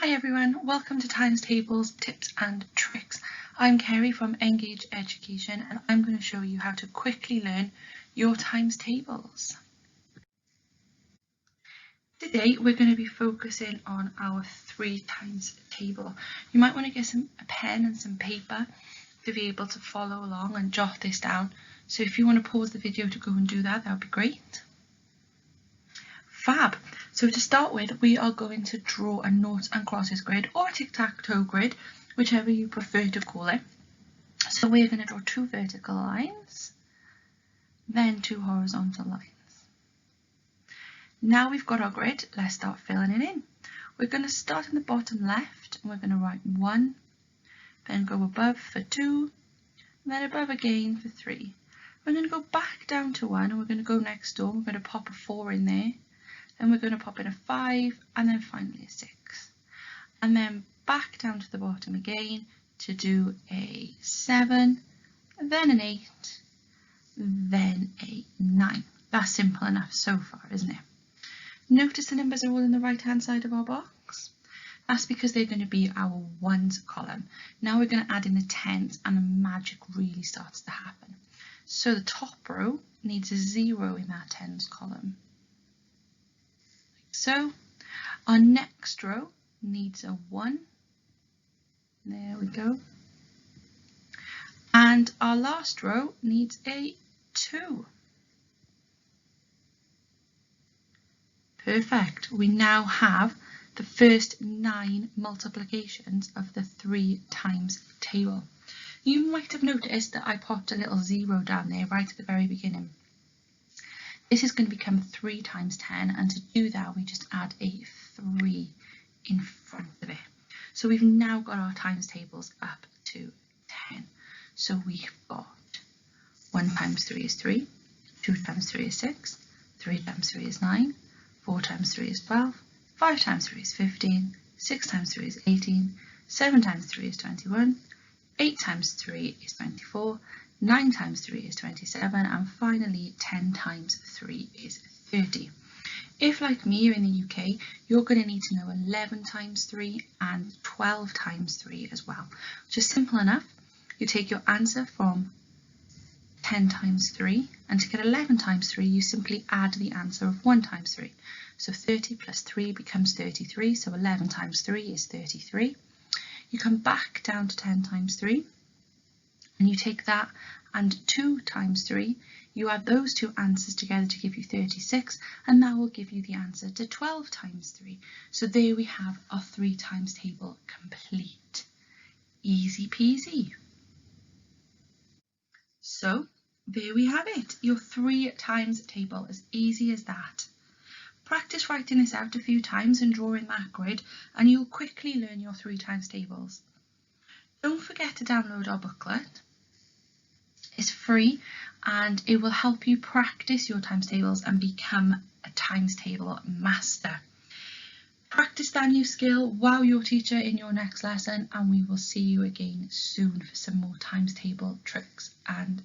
Hi everyone, welcome to Times Tables, Tips and Tricks. I'm Kerry from Engage Education and I'm going to show you how to quickly learn your times tables. Today we're going to be focusing on our 3 times table. You might want to get a pen and some paper to be able to follow along and jot this down. So if you want to pause the video to go and do that, that would be great. Fab. So to start with, we are going to draw a noughts and crosses grid or a tic-tac-toe grid, whichever you prefer to call it. So we're going to draw 2 vertical lines, then 2 horizontal lines. Now we've got our grid, let's start filling it in. We're going to start in the bottom left and we're going to write 1, then go above for 2, then above again for 3. We're going to go back down to 1 and we're going to go next door. We're going to pop a 4 in there. Then we're going to pop in a 5 and then finally a 6. And then back down to the bottom again to do a 7, then an 8, then a 9. That's simple enough so far, isn't it? Notice the numbers are all in the right hand side of our box. That's because they're going to be our ones column. Now we're going to add in the tens and the magic really starts to happen. So the top row needs a 0 in that tens column. So our next row needs a 1, there we go, and our last row needs a 2. Perfect, we now have the first 9 multiplications of the 3 times table. You might have noticed that I popped a little 0 down there right at the very beginning. This is going to become 3 times 10, and to do that we just add a 3 in front of it. So we've now got our times tables up to 10. So we've got 1 times 3 is 3, 2 times 3 is 6, 3 times 3 is 9, 4 times 3 is 12, 5 times 3 is 15, 6 times 3 is 18, 7 times 3 is 21, 8 times 3 is 24, 9 times 3 is 27, and finally 10 times 3 is 30. If, like me, you're in the UK, you're going to need to know 11 times 3 and 12 times 3 as well. Which is simple enough. You take your answer from 10 times 3, and to get 11 times 3, you simply add the answer of 1 times 3. So 30 plus 3 becomes 33, so 11 times 3 is 33. You come back down to 10 times 3. And you take that and 2 times 3, you add those 2 answers together to give you 36, and that will give you the answer to 12 times 3. So there we have our 3 times table complete. Easy peasy. So there we have it, your 3 times table, as easy as that. Practice writing this out a few times and drawing that grid, and you'll quickly learn your 3 times tables. Don't forget to download our booklet. It's free and it will help you practice your times tables and become a times table master. Practice that new skill, wow your teacher in your next lesson, and we will see you again soon for some more times table tricks and